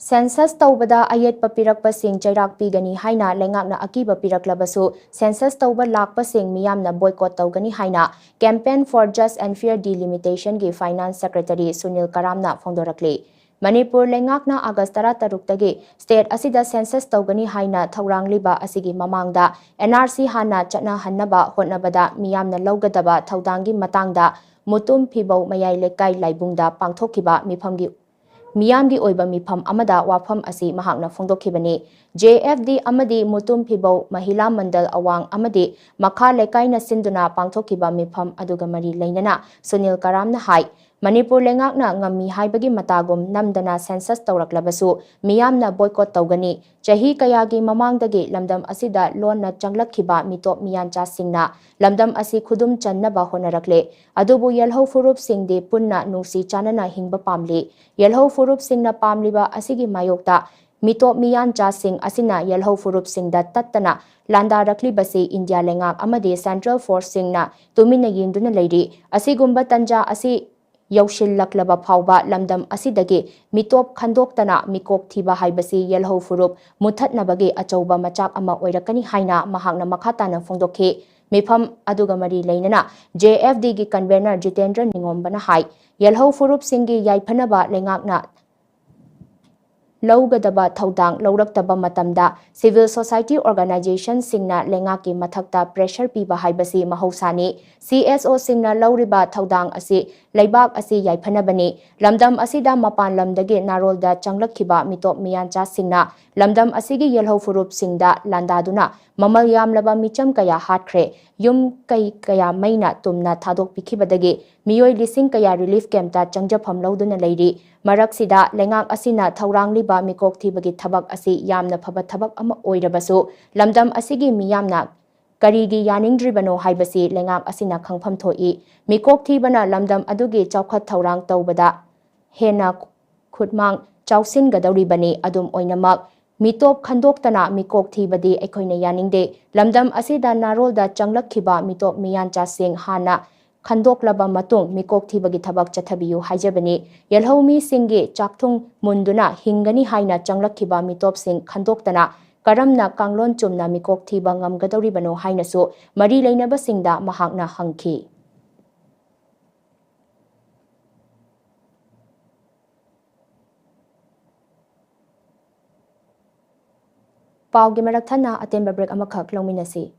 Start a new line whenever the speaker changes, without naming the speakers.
Census ꯇꯧꯕꯗ ꯑꯌꯦꯠꯄ ꯄꯤꯔꯛꯄꯁꯤꯡ ꯆꯩꯔꯥꯛ ꯄꯤꯒꯅꯤ ꯍꯥꯏꯅ ꯂꯩꯉꯥꯛꯅ ꯑꯀꯤꯕ ꯄꯤꯔꯛꯂꯕꯁꯨ ꯁꯦꯟꯁꯁ ꯇꯧꯕ ꯂꯥꯛꯄꯁꯤꯡ ꯃꯤꯌꯥꯝꯅ ꯕꯣꯏꯀꯣꯠ ꯇꯧꯒꯅꯤ ꯍꯥꯏꯅ ꯀꯦꯝꯄꯦꯟ ꯐꯣꯔ ꯖꯁ ꯑꯦꯟड ꯐꯤꯌꯔ ꯗꯤꯂꯤꯃꯤꯇꯦꯁꯟꯒꯤ ꯐꯥꯏꯅꯥꯟꯁ ꯁꯦꯀ꯭ꯔꯦꯇꯔꯤ ꯁꯨꯅꯤꯜ ꯀꯔꯥꯝꯅ ꯐꯣꯡꯗꯣꯔꯛꯂꯤ꯫ ꯃꯅꯤꯄꯨꯔ ꯂꯩꯉꯥꯛꯅ ꯑꯥꯒꯁ 16ꯇꯒꯤ ꯁ꯭ꯇꯦꯠ ꯑꯁꯤꯗ ꯁꯦꯟꯁꯁ ꯇꯧꯒꯅꯤ ꯍꯥꯏꯅ ꯊꯧꯔꯥꯡꯂꯤꯕ ꯑꯁꯤꯒꯤ ꯃꯃꯥꯡꯗ NRC ꯍꯥꯟꯅ ꯆꯠꯅꯍꯟꯅꯕ ꯍꯣꯠꯅꯕꯗ ꯃꯤꯌꯥꯝꯅ ꯂꯧꯒꯗꯕ ꯊꯧꯗꯥꯡꯒꯤ ꯃꯇꯥꯡꯗ ꯃꯨꯇꯨꯝ ꯐꯤꯕꯧ ꯃꯌꯥꯏ ꯂꯩꯀꯥꯏ ꯂꯥꯏꯕꯨꯡꯗ ꯄꯥꯡꯊꯣꯛꯈꯤꯕ ꯃꯤꯌꯥꯝꯒꯤ ꯑꯣꯏꯕ ꯃꯤꯐꯝ ꯑꯃꯗ ꯋꯥꯐꯝ ꯑꯁꯤ ꯃꯍꯥꯛꯅ ꯐꯣꯡꯗꯣꯛꯈꯤꯕꯅꯤ꯫ JFD ꯑꯃꯗꯤ ꯃꯨꯇꯨꯝ ꯐꯤꯕꯧ ꯃꯍꯤꯂꯥ ꯃꯟꯗꯜ ꯑꯋꯥꯡ ꯑꯃꯗꯤ ꯃꯈꯥ ꯂꯩꯀꯥꯏꯅ ꯁꯤꯟꯗꯨꯅ ꯄꯥꯡꯊꯣꯛꯈꯤꯕ ꯃꯤꯐꯝ ꯑꯗꯨꯒ ꯃꯔꯤ ꯂꯩꯅꯅ ꯁꯨꯅꯤꯜ ꯀꯔꯥꯝꯅ ꯍꯥꯏ ꯃꯅꯤꯄꯨꯔ ꯂꯩꯉꯥꯛꯅ ꯉꯝꯃꯤ ꯍꯥꯏꯕꯒꯤ ꯃꯇꯥꯒꯨꯝ ꯅꯝꯗꯅ ꯁꯦꯟꯁꯁ ꯇꯧꯔꯛꯂꯕꯁꯨ ꯃꯤꯌꯥꯝꯅ ꯕꯣꯏꯀꯣꯠ ꯇꯧꯒꯅꯤ꯫ ꯆꯍꯤ ꯀꯌꯥꯒꯤ ꯃꯃꯥꯡꯗꯒꯤ ꯂꯝꯗꯝ ꯑꯁꯤꯗ ꯂꯣꯟꯅ ꯆꯪꯂꯛꯈꯤꯕ ꯃꯤꯇꯣꯞ ꯃꯤꯌꯥꯟꯆꯥꯁꯤꯡꯅ ꯂꯝꯗꯝ ꯑꯁꯤ ꯈꯨꯗꯨꯝ ꯆꯟꯅꯕ ꯍꯣꯠꯅꯔꯛꯂꯦ꯫ ꯑꯗꯨꯕꯨ ꯌꯦꯜꯍꯧ ꯐꯨꯔꯨꯞꯁꯤꯡꯗꯤ ꯄꯨꯟꯅ ꯅꯨꯡꯁꯤ ꯆꯥꯟꯅꯅ ꯍꯤꯡꯕ ꯄꯥꯝꯂꯤ꯫ ꯌꯦꯜꯍꯧ ꯐꯨꯔꯨꯞꯁꯤꯡꯅ ꯄꯥꯝꯂꯤꯕ ꯑꯁꯤꯒꯤ ꯃꯥꯌꯣꯛꯇ ꯃꯤꯇꯣꯞ ꯃꯤꯌꯥꯟꯆꯥꯁꯤꯡ ꯑꯁꯤꯅ ꯌꯦꯜꯍꯧ ꯐꯨꯔꯨꯞꯁꯤꯡꯗ ꯇꯠꯇꯅ ꯂꯥꯟꯗꯥꯔꯛꯂꯤꯕꯁꯤ ꯏꯟꯗꯤꯌꯥ ꯂꯩꯉꯥꯛ ꯑꯃꯗꯤ ꯁꯦꯟꯇ꯭ꯔꯦꯜ ꯐꯣꯔꯁꯁꯤꯡꯅ ꯇꯨꯃꯤꯟꯅ ꯌꯦꯡꯗꯨꯅ ꯂꯩꯔꯤ꯫ ꯑꯁꯤꯒꯨꯝꯕ ꯇꯟꯖꯥ ꯑꯁꯤ ꯌꯧꯁꯤꯜꯂꯛꯂꯕ ꯐꯥꯎꯕ ꯂꯝꯗꯝ ꯑꯁꯤꯗꯒꯤ ꯃꯤꯇꯣꯞ ꯈꯟꯗꯣꯛꯇꯅ ꯃꯤꯀꯣꯛ ꯊꯤꯕ ꯍꯥꯏꯕꯁꯤ ꯌꯦꯜꯍꯧ ꯐꯨꯔꯨꯞ ꯃꯨꯠꯊꯠꯅꯕꯒꯤ ꯑꯆꯧꯕ ꯃꯆꯥꯛ ꯑꯃ ꯑꯣꯏꯔꯛꯀꯅꯤ ꯍꯥꯏꯅ ꯃꯍꯥꯛꯅ ꯃꯈꯥ ꯇꯥꯅ ꯐꯣꯡꯗꯣꯛꯈꯤ꯫ ꯃꯤꯐꯝ ꯑꯗꯨꯒ ꯃꯔꯤ ꯂꯩꯅꯅ JFDꯒꯤ ꯀꯟꯚꯦꯅꯔ ꯖꯤꯇꯦꯟꯗ꯭ꯔ ꯅꯤꯉꯣꯝꯕꯅ ꯍꯥꯏ ꯌꯦꯜꯍꯧ ꯐꯨꯔꯨꯞꯁꯤꯡꯒꯤ ꯌꯥꯏꯐꯅꯕ ꯂꯩꯉꯥꯛꯅ ꯂꯧꯒꯗꯕ ꯊꯧꯗꯥꯡ ꯂꯧꯔꯛꯇꯕ ꯃꯇꯝꯗ ꯁꯤꯚꯤꯜ ꯁꯣꯁꯥꯏꯇꯤ ꯑꯣꯔꯒꯅꯥꯏꯖꯦꯁꯟꯁꯤꯡꯅ ꯂꯩꯉꯥꯛꯀꯤ ꯃꯊꯛꯇ ꯄ꯭ꯔꯦꯁꯔ ꯄꯤꯕ ꯍꯥꯏꯕꯁꯤ ꯃꯍꯧꯁꯥꯅꯤ꯫ CSOꯁꯤꯡꯅ ꯂꯧꯔꯤꯕ ꯊꯧꯗꯥꯡ ꯑꯁꯤ ꯂꯩꯕꯥꯛ ꯑꯁꯤ ꯌꯥꯏꯐꯅꯕꯅꯤ꯫ ꯂꯝꯗꯝ ꯑꯁꯤꯗ ꯃꯄꯥꯟ ꯂꯝꯗꯒꯤ ꯅꯥꯔꯣꯜꯗ ꯆꯪꯂꯛꯈꯤꯕ ꯃꯤꯇꯣꯞ ꯃꯤꯌꯥꯟꯆꯥꯁꯤꯡꯅ ꯂꯝꯗꯝ ꯑꯁꯤꯒꯤ ꯌꯦꯜꯍꯧ ꯐꯨꯔꯨꯞꯁꯤꯡꯗ ಲಾಂದಾꯗꯨꯅ ꯃꯃꯜ ꯌꯥꯝꯂꯕ ꯃꯤꯆꯝ ꯀꯌꯥ ꯍꯥꯠꯈ꯭ꯔꯦ꯫ ꯌꯨꯝ ꯀꯩ ꯀꯌꯥ ꯃꯩꯅ ꯇꯨꯝꯅ ꯊꯥꯗꯣꯛꯄꯤꯈꯤꯕꯗꯒꯤ ꯃꯤꯑꯣꯏ ꯂꯤꯁꯤꯡ ꯀꯌꯥ ꯔꯤꯂꯤꯐ ꯀꯦꯝꯞꯇ ꯆꯪꯖꯐꯝ ꯂꯧꯗꯨꯅ ꯂꯩꯔꯤ꯫ ꯃꯔꯛꯁꯤꯗ ꯂꯩꯉꯥꯛ ꯑꯁꯤꯅ ꯊꯧꯔꯥꯡꯂꯤꯕ ꯃꯤꯀꯣꯛ ꯊꯤꯕꯒꯤ ꯊꯕꯛ ꯑꯁꯤ ꯌꯥꯝꯅ ꯐꯕ ꯊꯕꯛ ꯑꯃ ꯑꯣꯏꯔꯕꯁꯨ ꯂꯝꯗꯝ ꯑꯁꯤꯒꯤ ꯃꯤꯌꯥꯝꯅ ꯀꯔꯤꯒꯤ ꯌꯥꯅꯤꯡꯗ꯭ꯔꯤꯕꯅꯣ ꯍꯥꯏꯕꯁꯤ ꯂꯩꯉꯥꯛ ꯑꯁꯤꯅ ꯈꯪꯐꯝ ꯊꯣꯛꯏ꯫ ꯃꯤꯀꯣꯛ ꯊꯤꯕꯅ ꯂꯝꯗꯝ ꯑꯗꯨꯒꯤ ꯆꯥꯎꯈꯠ ꯊꯧꯔꯥꯡ ꯇꯧꯕꯗ ꯍꯦꯟꯅ ꯈꯨꯠꯃꯥꯡ ꯆꯥꯎꯁꯤꯟꯒꯗꯧꯔꯤꯕꯅꯤ꯫ ꯑꯗꯨꯝ ꯑꯣꯏꯅꯃꯛ ꯃꯤꯇꯣꯞ ꯈꯟꯗꯣꯛꯇꯅ ꯃꯤꯀꯣꯛ ꯊꯤꯕꯗꯤ ꯑꯩꯈꯣꯏꯅ ꯌꯥꯅꯤꯡꯗꯦ꯫ ꯂꯝꯗꯝ ꯑꯁꯤꯗ ꯅꯥꯔꯣꯜꯗ ꯆꯪꯂꯛꯈꯤꯕ ꯃꯤꯇꯣꯞ ꯃꯤꯌꯥꯟꯆꯥꯁꯤꯡ ꯍꯥꯟꯅ ꯈꯟꯗꯣꯛꯂꯕ ꯃꯇꯨꯡ ꯃꯤꯀꯣꯛ ꯊꯤꯕꯒꯤ ꯊꯕꯛ ꯆꯠꯊꯕꯤꯌꯨ ꯍꯥꯏꯖꯕꯅꯤ꯫ ꯌꯦꯜꯍꯧ ꯃꯤꯁꯤꯡꯒꯤ ꯆꯥꯛꯊꯨꯡ ꯃꯨꯟꯗꯨꯅ ꯍꯤꯡꯒꯅꯤ ꯍꯥꯏꯅ ꯆꯪꯂꯛꯈꯤꯕ ꯃꯤꯇꯣꯞꯁꯤꯡ ꯈꯟꯗꯣꯛꯇꯅ ꯀꯔꯝꯅ ꯀꯥꯡꯂꯣꯟ ꯆꯨꯝꯅ ꯃꯤꯀꯣꯛ ꯊꯤꯕ ꯉꯝꯒꯗꯧꯔꯤꯕꯅꯣ ꯍꯥꯏꯅꯁꯨ ꯃꯔꯤ ꯂꯩꯅꯕꯁꯤꯡꯗ ꯃꯍꯥꯛꯅ ꯍꯪꯈꯤ꯫ ꯄꯥꯎꯒꯤ ꯃꯔꯛ ꯊꯠꯅ ꯑꯇꯦꯟꯕ ꯕ꯭ꯔꯦꯛ ꯑꯃꯈꯛ ꯂꯧꯃꯤꯟꯅꯁꯤ꯫